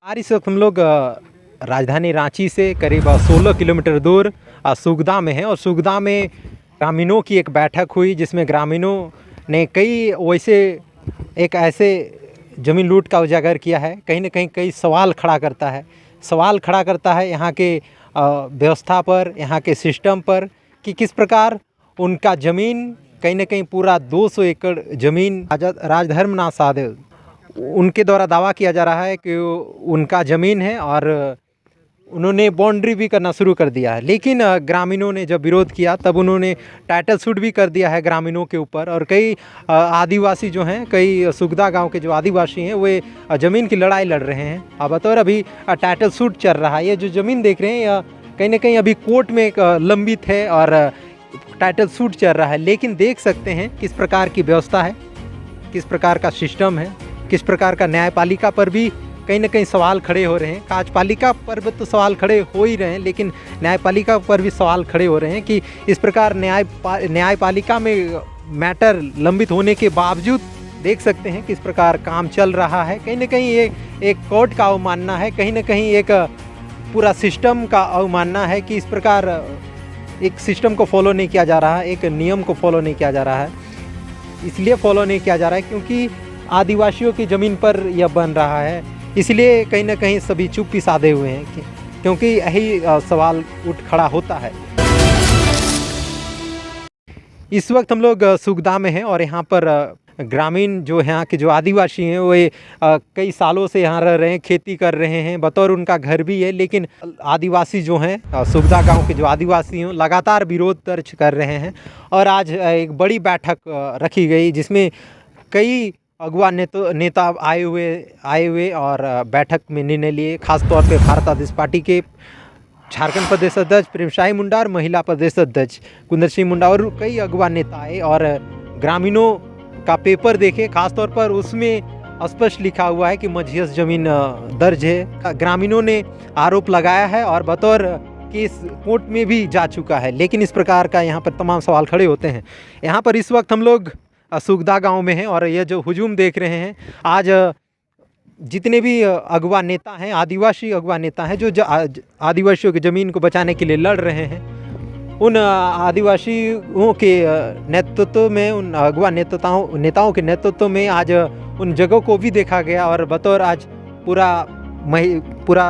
यार इस वक्त हम लोग राजधानी रांची से करीब 16 किलोमीटर दूर सुगदा में हैं और सुगदा में ग्रामीणों की एक बैठक हुई जिसमें ग्रामीणों ने एक ऐसे ज़मीन लूट का उजागर किया है। कहीं ना कहीं कई सवाल खड़ा करता है यहाँ के व्यवस्था पर, यहाँ के सिस्टम पर कि किस प्रकार उनका ज़मीन कहीं ना कहीं पूरा 200 एकड़ ज़मीन राजधर्मनाथ साधव उनके द्वारा दावा किया जा रहा है कि उनका ज़मीन है और उन्होंने बाउंड्री भी करना शुरू कर दिया है। लेकिन ग्रामीणों ने जब विरोध किया तब उन्होंने टाइटल सूट भी कर दिया है ग्रामीणों के ऊपर। और कई आदिवासी जो हैं, कई सुगदा गांव के जो आदिवासी हैं वे ज़मीन की लड़ाई लड़ रहे हैं। अब तो अभी टाइटल सूट चल रहा है। ये जो ज़मीन देख रहे हैं यह कहीं ना कहीं अभी कोर्ट में लंबित है और टाइटल सूट चल रहा है। लेकिन देख सकते हैं किस प्रकार की व्यवस्था है, किस प्रकार का सिस्टम है, किस प्रकार का न्यायपालिका पर भी कहीं ना कहीं सवाल खड़े हो रहे हैं। कार्यपालिका पर भी तो सवाल खड़े हो ही रहे हैं, लेकिन न्यायपालिका पर भी सवाल खड़े हो रहे हैं कि इस प्रकार न्यायपालिका में मैटर लंबित होने के बावजूद देख सकते हैं किस प्रकार काम चल रहा है। कहीं ना कहीं ये एक कोर्ट का अवमानना है, कहीं ना कहीं एक पूरा सिस्टम का अवमानना है कि इस प्रकार एक सिस्टम को फॉलो नहीं किया जा रहा है, एक नियम को फॉलो नहीं किया जा रहा है। इसलिए फॉलो नहीं किया जा रहा है क्योंकि आदिवासियों की ज़मीन पर यह बन रहा है, इसलिए कहीं ना कहीं सभी चुप्पी साधे हुए हैं क्योंकि यही सवाल उठ खड़ा होता है। इस वक्त हम लोग सुगदा में हैं और यहाँ पर ग्रामीण जो यहाँ के जो आदिवासी हैं वे कई सालों से यहाँ रह रहे हैं, खेती कर रहे हैं, बतौर उनका घर भी है। लेकिन आदिवासी जो हैं सुगदा गांव के जो आदिवासी हैं लगातार विरोध दर्ज कर रहे हैं। और आज एक बड़ी बैठक रखी गई जिसमें कई अगुआ नेता आए हुए और बैठक में निर्णय लिए। खासतौर पे भारत आदेश पार्टी के झारखंड प्रदेश अध्यक्ष प्रेमसाई मुंडा और महिला प्रदेश अध्यक्ष कुंदर सिंह मुंडा और कई अगुआ नेता आए और ग्रामीणों का पेपर देखे। खासतौर पर उसमें स्पष्ट लिखा हुआ है कि मझियस ज़मीन दर्ज है। ग्रामीणों ने आरोप लगाया है और बतौर केस कोर्ट में भी जा चुका है। लेकिन इस प्रकार का यहाँ पर तमाम सवाल खड़े होते हैं। यहाँ पर इस वक्त हम लोग सुगदा गांव में हैं और ये जो हुजूम देख रहे हैं, आज जितने भी अगवा नेता हैं, आदिवासी अगवा नेता हैं जो आदिवासियों की ज़मीन को बचाने के लिए लड़ रहे हैं, उन आदिवासियों के नेतृत्व में, उन अगवा नेताओं के नेतृत्व में आज उन जगहों को भी देखा गया और बतौर आज पूरा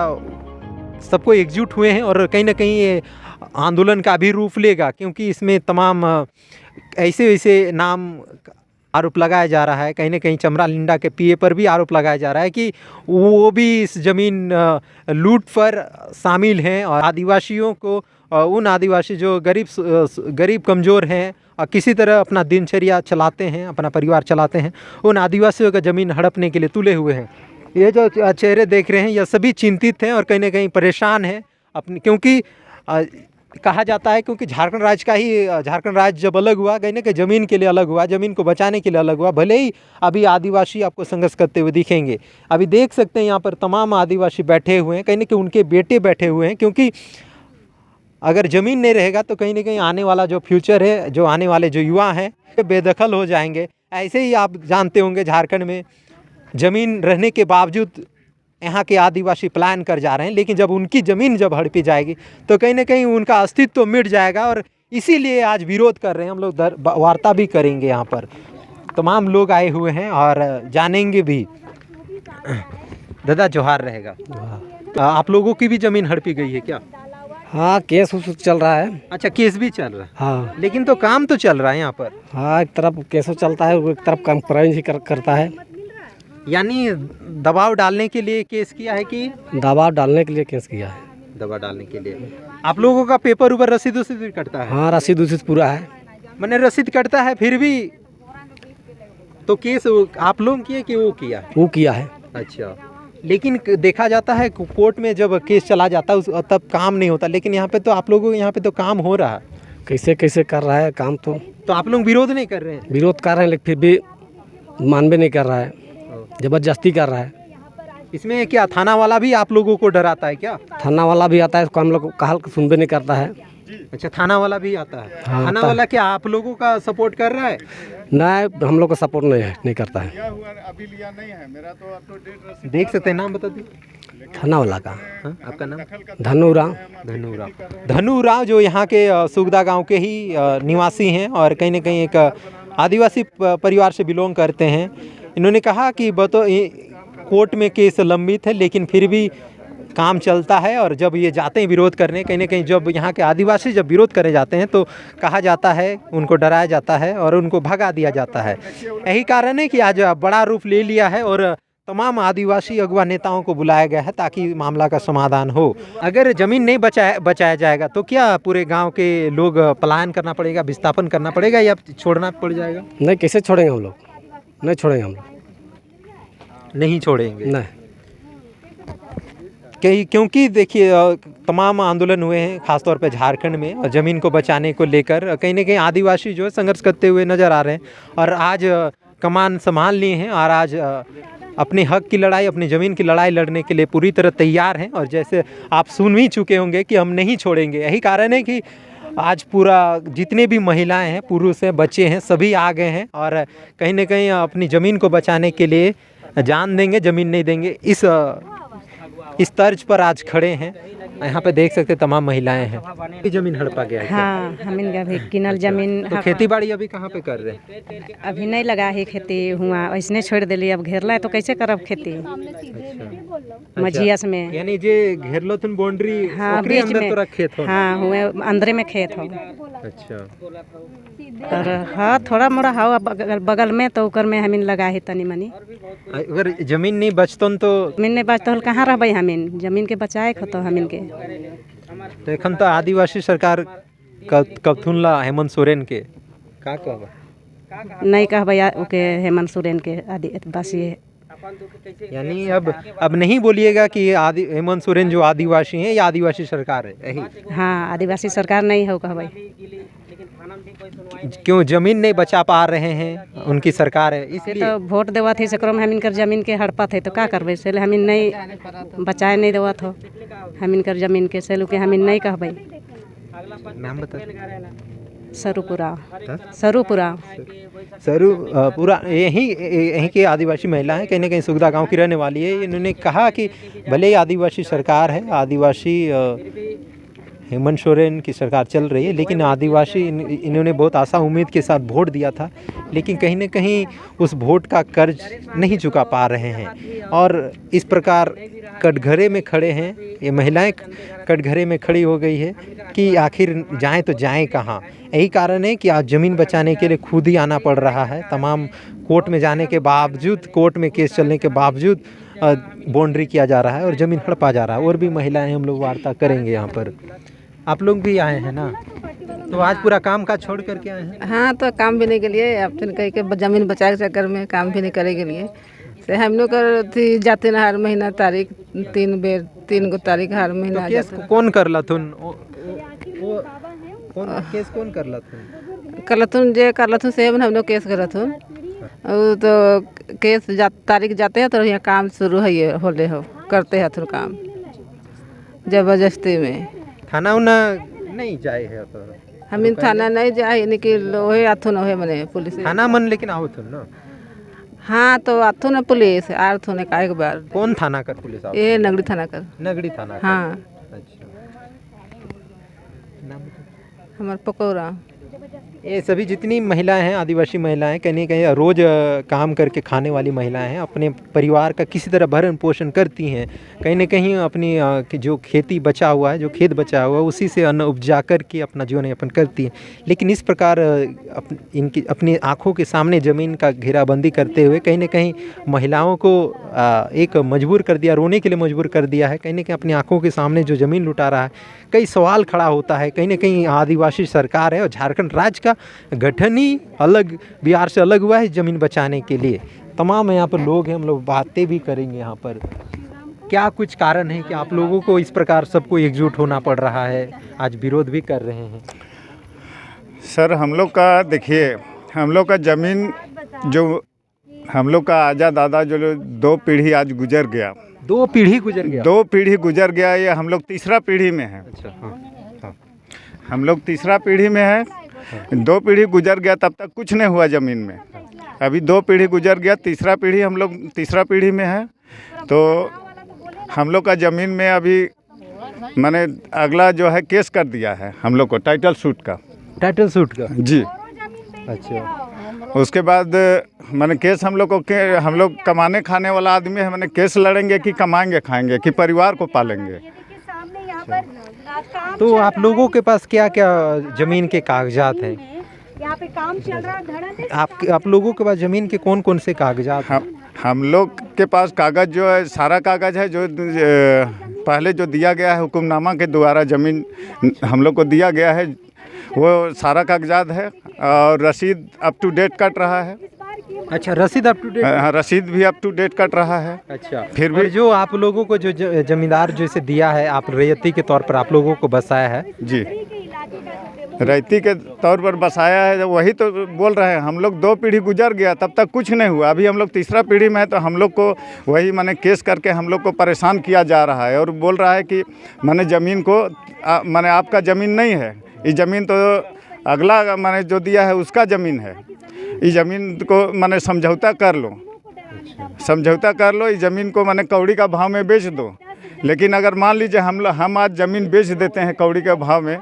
सबको एकजुट हुए हैं। और कहीं ना कहीं ये आंदोलन का भी रूप लेगा क्योंकि इसमें तमाम ऐसे नाम आरोप लगाया जा रहा है। कहीं ना कहीं चमरा लिंडा के पीए पर भी आरोप लगाया जा रहा है कि वो भी इस ज़मीन लूट पर शामिल हैं और आदिवासियों को, उन आदिवासी जो गरीब कमज़ोर हैं और किसी तरह अपना दिनचर्या चलाते हैं, अपना परिवार चलाते हैं, उन आदिवासियों का ज़मीन हड़पने के लिए तुले हुए हैं। ये जो चेहरे देख रहे हैं यह सभी चिंतित हैं और कहीं ना कहीं परेशान हैं क्योंकि कहा जाता है क्योंकि झारखंड राज्य जब अलग हुआ, कहीं ना कहीं ज़मीन के लिए अलग हुआ, ज़मीन को बचाने के लिए अलग हुआ। भले ही अभी आदिवासी आपको संघर्ष करते हुए दिखेंगे, अभी देख सकते हैं यहाँ पर तमाम आदिवासी बैठे हुए हैं, कहीं ना कहीं उनके बेटे बैठे हुए हैं क्योंकि अगर ज़मीन नहीं रहेगा तो कहीं ना कहीं आने वाला जो फ्यूचर है, जो आने वाले जो युवा हैं बेदखल हो जाएंगे। ऐसे ही आप जानते होंगे झारखंड में ज़मीन रहने के बावजूद यहाँ के आदिवासी पलायन कर जा रहे हैं, लेकिन जब उनकी ज़मीन जब हड़पी जाएगी तो कहीं ना कहीं उनका अस्तित्व तो मिट जाएगा। और इसीलिए आज विरोध कर रहे हैं। हम लोग वार्ता भी करेंगे, यहाँ पर तमाम लोग आए हुए हैं और जानेंगे भी। दादा जोहार रहेगा। आप लोगों की भी ज़मीन हड़पी गई है क्या? हाँ, केस चल रहा है। अच्छा, केस भी चल रहा है। हाँ, लेकिन तो काम तो चल रहा है यहाँ पर। हाँ, एक तरफ केस चलता है, एक तरफ कंप्रोमाइज ही करता है। यानी दबाव डालने के लिए केस किया है कि दबाव डालने के लिए केस किया है? दबाव डालने के लिए। आप लोगों का पेपर ऊपर रसीद कटता है? हाँ, रसीद पूरा है। मैंने रसीद कटता है फिर भी तो केस आप लोग किए कि वो किया? वो किया है। अच्छा, लेकिन देखा जाता है कोर्ट में जब केस चला जाता है तब काम नहीं होता, लेकिन यहाँ पे तो आप लोगों यहाँ पे तो काम हो रहा है। कैसे कर रहा है काम? तो आप लोग विरोध नहीं कर रहे हैं? विरोध कर रहे हैं लेकिन फिर भी मानवे नहीं कर रहा है, जबरदस्ती कर रहा है। इसमें क्या थाना वाला भी आप लोगों को डराता है क्या? थाना वाला भी आता है, हम लोग कहा सुनबे नहीं करता है। अच्छा, थाना वाला भी आता है? हाँ, थाना आता वाला क्या आप लोगों का सपोर्ट कर रहा है? नहीं, हम लोग को सपोर्ट नहीं करता है। देख सकते हैं, नाम बता दीजिए। थाना वाला का हाँ, आपका नाम? धनुराम। धनुराव जो यहाँ के सुगदा गांव के ही निवासी हैं और कहीं ना कहीं एक आदिवासी परिवार से बिलोंग करते हैं। इन्होंने कहा कि कोर्ट में केस लंबित है लेकिन फिर भी काम चलता है, और जब ये जाते हैं विरोध करने, कहीं ना कहीं जब यहाँ के आदिवासी जब विरोध करने जाते हैं तो कहा जाता है, उनको डराया जाता है और उनको भगा दिया जाता है। यही कारण है कि आज बड़ा रूप ले लिया है और तमाम आदिवासी अगवा नेताओं को बुलाया गया है ताकि मामला का समाधान हो। अगर ज़मीन नहीं बचाया जाएगा तो क्या पूरे गांव के लोग पलायन करना पड़ेगा, विस्थापन करना पड़ेगा या छोड़ना पड़ जाएगा? नहीं, कैसे छोड़ेंगे हम लोग? नहीं छोड़ेंगे हम लोग, नहीं छोड़ेंगे। नहीं। क्योंकि देखिए तमाम आंदोलन हुए हैं खासतौर पर झारखंड में, और ज़मीन को बचाने को लेकर कहीं ना कहीं आदिवासी जो है संघर्ष करते हुए नज़र आ रहे हैं और आज कमान संभाल लिए हैं और आज अपने हक की लड़ाई, अपनी ज़मीन की लड़ाई लड़ने के लिए पूरी तरह तैयार हैं। और जैसे आप सुन ही चुके होंगे कि हम नहीं छोड़ेंगे। यही कारण है कि आज पूरा जितने भी महिलाएं हैं, पुरुष हैं, बच्चे हैं, सभी आ गए हैं और कहीं ना कहीं अपनी ज़मीन को बचाने के लिए जान देंगे, ज़मीन नहीं देंगे, इस तर्ज पर आज खड़े हैं। यहाँ पे देख सकते तमाम महिलाएं हैं। ज़मीन हड़पा गया है? हाँ, हमीन का भी किनल जमीन। तो खेती बाड़ी अभी कहाँ पे कर रहे हैं? अभी नहीं लगा है खेती, हुआ ऐसने छोड़ दिली। अब घेरला है तो कैसे करब खेती? मझियास में, यानी जे घेरलो तुम बाउंड्री, हाँ, ओकरे बीच अंदर में। तोरा खेत हो? हाँ, हुए अंदरे में खेत हो। अच्छा। और हाँ, थोड़ा मोड़ा हवा बगल में तो ओकर में हमीन लगा है तनी मनी। अगर जमीन नहीं बचतन तो जमीन नहीं बचत कहाँ रहबै हमीन? जमीन के बचाए खतो हमीन के। तो एखन तो आदिवासी सरकार कथुनला हेमंत सोरेन के का कहबा? नहीं कहबै ओके हेमंत सोरेन के आदिवासी है। यानी अब नहीं बोलिएगा कि हेमंत सोरेन जो आदिवासी हैं या आदिवासी सरकार है, यही? हाँ, आदिवासी सरकार नहीं हो कहबै। क्यों जमीन नहीं बचा पा रहे हैं, उनकी सरकार है इसलिए? तो वोट देवत है सकरो में हमीन कर जमीन के हड़पत है तो का करबै? से हमीन नहीं बचाए नहीं देवत हो हमीन कर जमीन के, से के हमीन नहीं कहबै। नाम बता। सरूपुरा। हाँ? सरूपुरा। पूरा यहीं के आदिवासी महिला हैं, कहीं ना कहीं सुगदा गांव की रहने वाली है। इन्होंने कहा कि भले ही आदिवासी सरकार है, आदिवासी हेमंत सोरेन की सरकार चल रही है, लेकिन आदिवासी इन्होंने बहुत आशा उम्मीद के साथ वोट दिया था, लेकिन कहीं ना कहीं उस वोट का कर्ज नहीं चुका पा रहे हैं और इस प्रकार कटघरे में खड़े हैं। ये महिलाएं कटघरे में खड़ी हो गई है कि आखिर जाएं तो जाएं कहाँ। यही कारण है कि आज ज़मीन बचाने के लिए खुद ही आना पड़ रहा है। तमाम कोर्ट में जाने के बावजूद, कोर्ट में केस चलने के बावजूद बाउंड्री किया जा रहा है और ज़मीन हड़पा जा रहा है। और भी महिलाएं हम लोग वार्ता करेंगे यहाँ पर। आप लोग भी आए हैं ना, तो आज पूरा काम काज छोड़ करके आए हैं? हाँ, तो काम भी नहीं के लिए, अब तो कहीं के ज़मीन बचाए के चक्कर में काम भी नहीं करे के लिए से हम लोग जाते ना हर महीना तारीख 3 गो तारीख हर महीना। तो केस कौन कर लथुन? केस कौन कर लथुन? करलथुन जे करलथुन से हम लोग केस करथुन। और तो केस तारीख जाते हैं तो यहाँ काम शुरू है, ये होले हो करते हैं थोड़ा काम जबरदस्ती में। थाना उना नहीं जाए है तो हम थाना नहीं जाए, यानी कि लोहे आथुन ओहे मने पुलिस थाना मन लेकिन आओ थुन ना। हाँ, तो आथुन ना पुलिस आर थुन एक बार। कौन थाना कर पुलिस आओ? ये नगरी थाना कर। नगरी थाना कर। हाँ। अच्छा, नाम हमारे पकौड़ा। ये सभी जितनी महिलाएं हैं, आदिवासी महिलाएं, कहीं ना कहीं रोज़ काम करके खाने वाली महिलाएं हैं, अपने परिवार का किसी तरह भरण पोषण करती हैं। कहीं ना कहीं अपनी जो खेती बचा हुआ है, जो खेत बचा हुआ है, उसी से अन्न उपजा कर के अपना जीवन यापन करती हैं। लेकिन इस प्रकार इनकी अपनी आँखों के सामने ज़मीन का घेराबंदी करते हुए कहीं ना कहीं महिलाओं को एक मजबूर कर दिया, रोने के लिए मजबूर कर दिया है। कहीं ना कहीं अपनी आँखों के सामने जो ज़मीन लुटा रहा है, कई सवाल खड़ा होता है। कहीं ना कहीं आदिवासी सरकार है और झारखंड राज्य का गठन ही अलग, बिहार से अलग हुआ है ज़मीन बचाने के लिए। तमाम यहाँ पर लोग हैं, हम लोग बातें भी करेंगे यहाँ पर। क्या कुछ कारण है कि आप लोगों को इस प्रकार सबको एकजुट होना पड़ रहा है, आज विरोध भी कर रहे हैं? सर, हम लोग का देखिए, हम लोग का ज़मीन जो हम लोग का आजा दादा जो 2 पीढ़ी आज गुजर गया। 2 पीढ़ी गुजर गया? 2 पीढ़ी गुजर गया, ये हम लोग तीसरा पीढ़ी में है। अच्छा, हाँ, हाँ। हम लोग तीसरा पीढ़ी में है। 2 पीढ़ी गुजर गया तब तक कुछ नहीं हुआ ज़मीन में। अभी 2 पीढ़ी गुजर गया, तीसरा पीढ़ी हम लोग तीसरा पीढ़ी में है। तो हम लोग का ज़मीन में अभी मैंने अगला जो है केस कर दिया है हम लोग को, टाइटल सूट का। टाइटल सूट का? जी। अच्छा। उसके बाद मैंने केस हम लोग को हम लोग कमाने खाने वाला आदमी है, मैंने केस लड़ेंगे कि कमाएंगे खाएंगे कि परिवार को पालेंगे। तो आप लोगों के पास क्या क्या ज़मीन के कागजात हैं? यहाँ पे काम चल रहा है। आप लोगों के पास ज़मीन के कौन कौन से कागजात हैं? हम लोग के पास कागज़ जो है सारा कागज़ है, जो पहले जो दिया गया है हुक्मनामा के द्वारा ज़मीन हम लोग को दिया गया है, वो सारा कागजात है। और रसीद अप टू डेट कट रहा है। अच्छा, रसीद अप टू डेट? हाँ, रसीद भी अप टू डेट कट रहा है। अच्छा। फिर भी और जो आप लोगों को जो जमींदार जैसे दिया है, आप रैयती के तौर पर आप लोगों को बसाया है? जी, रैयती के तौर पर बसाया है। वही तो बोल रहे हैं, हम लोग 2 पीढ़ी गुजर गया तब तक कुछ नहीं हुआ। अभी हम लोग तीसरा पीढ़ी में है, तो हम लोग को वही मैंने केस करके हम लोग को परेशान किया जा रहा है। और बोल रहा है कि मैंने ज़मीन को मैंने आपका ज़मीन नहीं है, ये ज़मीन तो अगला मैंने जो दिया है उसका ज़मीन है। ये ज़मीन को मैंने समझौता कर लो, समझौता कर लो, इस ज़मीन को मैंने कौड़ी का भाव में बेच दो। लेकिन अगर मान लीजिए हम आज ज़मीन बेच देते हैं कौड़ी के भाव में,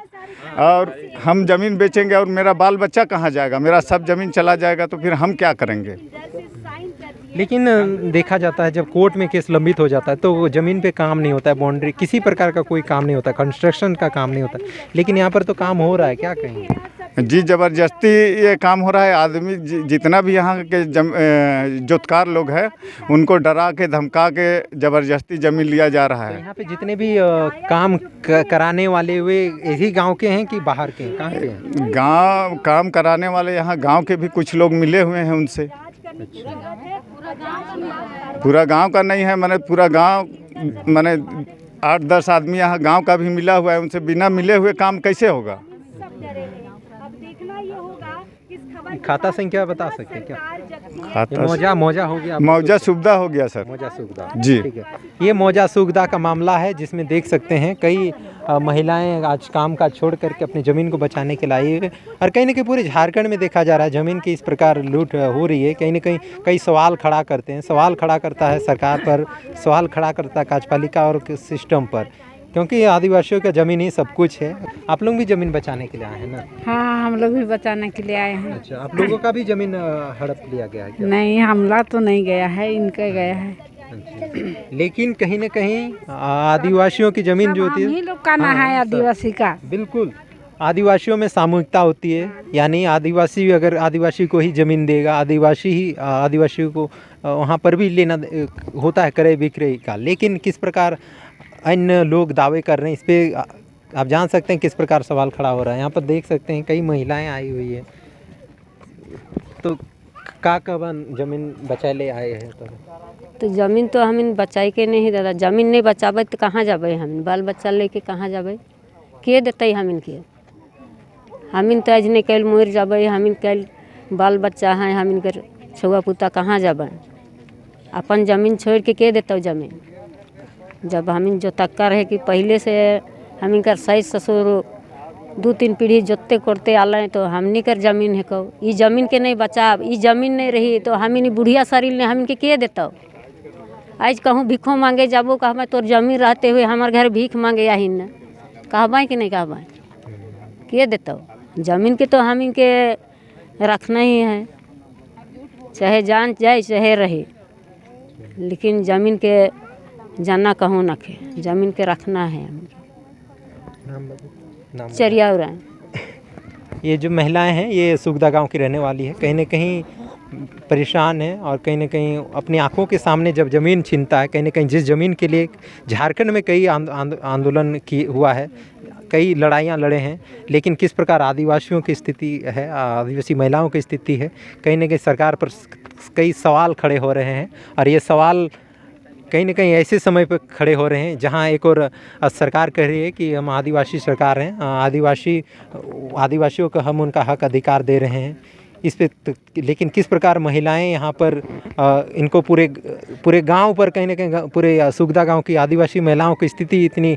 और हम ज़मीन बेचेंगे और मेरा बाल बच्चा कहाँ जाएगा, मेरा सब ज़मीन चला जाएगा, तो फिर हम क्या करेंगे। लेकिन देखा जाता है जब कोर्ट में केस लंबित हो जाता है तो वो ज़मीन पे काम नहीं होता है, बाउंड्री किसी प्रकार का कोई काम नहीं होता, कंस्ट्रक्शन का काम नहीं होता। लेकिन यहाँ पर तो काम हो रहा है, क्या कहेंगे? जी, ज़बरदस्ती ये काम हो रहा है। आदमी जितना भी यहाँ के जोतकार लोग हैं उनको डरा के धमका के ज़बरदस्ती ज़मीन लिया जा रहा तो है। यहाँ पे जितने भी काम कराने वाले वे यही गांव के हैं कि बाहर के हैं, कहाँ के हैं? गांव काम कराने वाले यहाँ गांव के भी कुछ लोग मिले हुए हैं उनसे। पूरा गांव का नहीं है, मैंने पूरा गांव मैंने 8-10 आदमी यहाँ गांव का भी मिला हुआ है। उनसे बिना मिले हुए काम कैसे होगा। खाता संख्या बता सकते हैं क्या? खाता मौजा हो गया? मौजा सुविधा हो गया सर। मौजा सुविधा, जी। ठीक है। ये मौजा सुविधा का मामला है जिसमें देख सकते हैं कई महिलाएं आज काम काज छोड़ करके अपनी ज़मीन को बचाने के लिए आई है। और कहीं ना कहीं पूरे झारखंड में देखा जा रहा है ज़मीन की इस प्रकार लूट हो रही है। कहीं ना कहीं कई सवाल खड़ा करते हैं, सवाल खड़ा करता है सरकार पर, सवाल खड़ा करता है कार्यपालिका और सिस्टम पर, क्योंकि आदिवासियों का ज़मीन ही सब कुछ है। आप लोग भी ज़मीन बचाने के लिए आए हैं ना? हाँ, हम लोग भी बचाने के लिए आए हैं। अच्छा, आप लोगों का भी ज़मीन हड़प लिया गया है क्या? नहीं, हमला तो नहीं गया है, इनका गया है। अच्छा। लेकिन कहीं ना कहीं आदिवासियों की ज़मीन जो होती हम है, ही लोग का ना है आदिवासी का। बिल्कुल आदिवासियों में सामूहिकता होती है। यानी आदिवासी अगर आदिवासी को ही ज़मीन देगा, आदिवासी ही आदिवासी को वहाँ पर भी लेना होता है क्रय विक्रय का। लेकिन किस प्रकार अन्य लोग दावे कर रहे हैं, इस पर आप जान सकते हैं किस प्रकार सवाल खड़ा हो रहा है। यहाँ पर देख सकते हैं कई महिलाएं आई हुई है। तो का कवन ज़मीन बचा ले आए हैं? तो ज़मीन तो हम बचाई के नहीं दादा, ज़मीन नहीं बचाबे तो कहाँ जाबे, हम बाल बच्चा लेके कहाँ जाबे, के देते हमिन के। हमिन तो आज नहीं कल मर जाबे, हमिन कल बाल बच्चा हैं, हमिन कर छुआ पुता कहाँ जाबे। अपन ज़मीन छोड़ के देते ज़मीन। जब हमिन जो तक्का रहे कि पहले से हमिन कर सास ससुर 2-3 पीढ़ी जोतते करते आल हैं, तो हमनी कर ज़मीन है को ये ज़मीन के नहीं बचा, ये ज़मीन नहीं रही तो हमिन बुढ़िया शरीर ने हमिन के देता। आज कहूँ भिखो मांगे जाबो, कहबा तोर ज़मीन रहते हुए हमारे घर भीख मांगे आही न, कहबा कि नहीं कहबा, के देता। ज़मीन के तो हमिन के रखना ही है, चाहे जान जाए चाहे रहे, लेकिन ज़मीन के जाना कहूँ न खे, ज़मीन के रखना है। चरिया। ये जो महिलाएं हैं ये सुगदा गांव की रहने वाली है, कहीं ना कहीं परेशान है और कहीं ना कहीं अपनी आंखों के सामने जब ज़मीन छीनता है, कहीं ना कहीं जिस ज़मीन के लिए झारखंड में कई आंदोलन की हुआ है, कई लड़ाइयाँ लड़े हैं, लेकिन किस प्रकार आदिवासियों की स्थिति है, आदिवासी महिलाओं की स्थिति है, कहीं ना कहीं सरकार पर कई सवाल खड़े हो रहे हैं। और ये सवाल कहीं ना कहीं ऐसे समय पर खड़े हो रहे हैं जहां एक और सरकार कह रही है कि हम आदिवासी सरकार हैं, आदिवासियों को हम उनका हक अधिकार दे रहे हैं इस पे। लेकिन किस प्रकार महिलाएं यहाँ पर इनको पूरे गांव पर कहीं ना कहीं पूरे सुगदा गांव की आदिवासी महिलाओं की स्थिति इतनी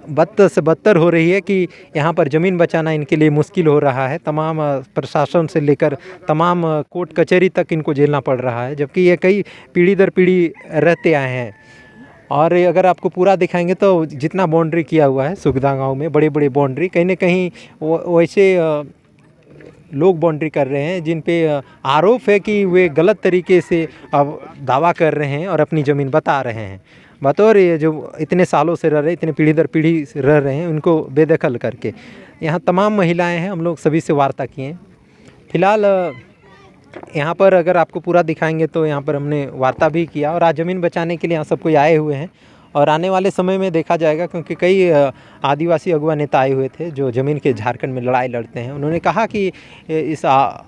बद से बदतर हो रही है कि यहाँ पर ज़मीन बचाना इनके लिए मुश्किल हो रहा है। तमाम प्रशासन से लेकर तमाम कोर्ट कचहरी तक इनको झेलना पड़ रहा है, जबकि ये कई पीढ़ी दर पीढ़ी रहते आए हैं। और अगर आपको पूरा दिखाएंगे तो जितना बाउंड्री किया हुआ है सुगदा गांव में, बड़े बड़े बाउंड्री, कहीं ना कहीं वैसे लोग बाउंड्री कर रहे हैं जिन पे आरोप है कि वे गलत तरीके से अब दावा कर रहे हैं और अपनी ज़मीन बता रहे हैं। बतौर ये जो इतने सालों से रह रहे, इतने पीढ़ी दर पीढ़ी से रह रहे हैं, उनको बेदखल करके। यहाँ तमाम महिलाएं हैं, हम लोग सभी से वार्ता किए हैं। फिलहाल यहाँ पर अगर आपको पूरा दिखाएंगे तो यहाँ पर हमने वार्ता भी किया और आज ज़मीन बचाने के लिए यहाँ सब कोई आए हुए हैं और आने वाले समय में देखा जाएगा, क्योंकि कई आदिवासी अगुआ नेता आए हुए थे जो ज़मीन के झारखंड में लड़ाई लड़ते हैं। उन्होंने कहा कि इस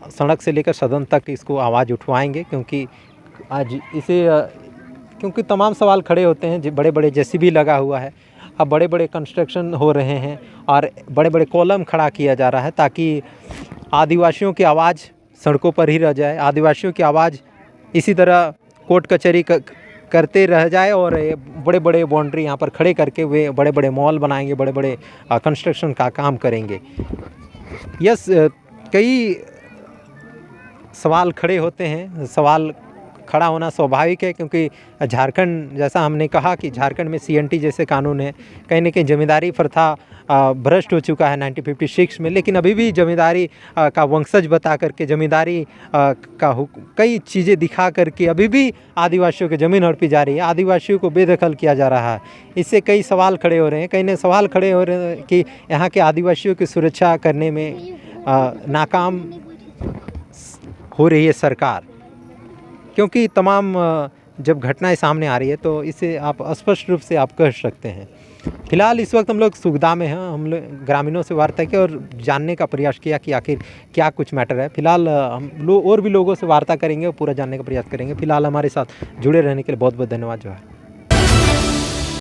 सड़क से लेकर सदन तक इसको आवाज़ उठवाएंगे, क्योंकि आज इसे क्योंकि तमाम सवाल खड़े होते हैं। बड़े बड़े जेसीबी लगा हुआ है, अब बड़े बड़े कंस्ट्रक्शन हो रहे हैं और बड़े बड़े कॉलम खड़ा किया जा रहा है ताकि आदिवासियों की आवाज़ सड़कों पर ही रह जाए, आदिवासियों की आवाज़ इसी तरह कोर्ट कचहरी करते रह जाए और बड़े बड़े बाउंड्री यहाँ पर खड़े करके वे बड़े बड़े मॉल बनाएंगे, बड़े बड़े कंस्ट्रक्शन का काम करेंगे। यस, कई सवाल खड़े होते हैं, सवाल खड़ा होना स्वाभाविक है, क्योंकि झारखंड, जैसा हमने कहा कि झारखंड में सीएनटी जैसे कानून है, कहीं ना कहीं जमींदारी प्रथा भ्रष्ट हो चुका है 1956 में, लेकिन अभी भी जमींदारी का वंशज बता करके, जमींदारी का कई चीज़ें दिखा करके अभी भी आदिवासियों की ज़मीन हड़पी जा रही है, आदिवासियों को बेदखल किया जा रहा है। इससे कई सवाल खड़े हो रहे हैं, कई सवाल खड़े हो रहे हैं कि यहाँ के आदिवासियों की सुरक्षा करने में नाकाम हो रही है सरकार, क्योंकि तमाम जब घटनाएं सामने आ रही है तो इसे आप स्पष्ट रूप से आप कह सकते हैं। फिलहाल इस वक्त हम लोग सुगदा में हैं, हम लोग ग्रामीणों से वार्ता की और जानने का प्रयास किया कि आखिर क्या कुछ मैटर है। फिलहाल हम लोग और भी लोगों से वार्ता करेंगे और पूरा जानने का प्रयास करेंगे। फिलहाल हमारे साथ जुड़े रहने के लिए बहुत बहुत धन्यवाद। जो है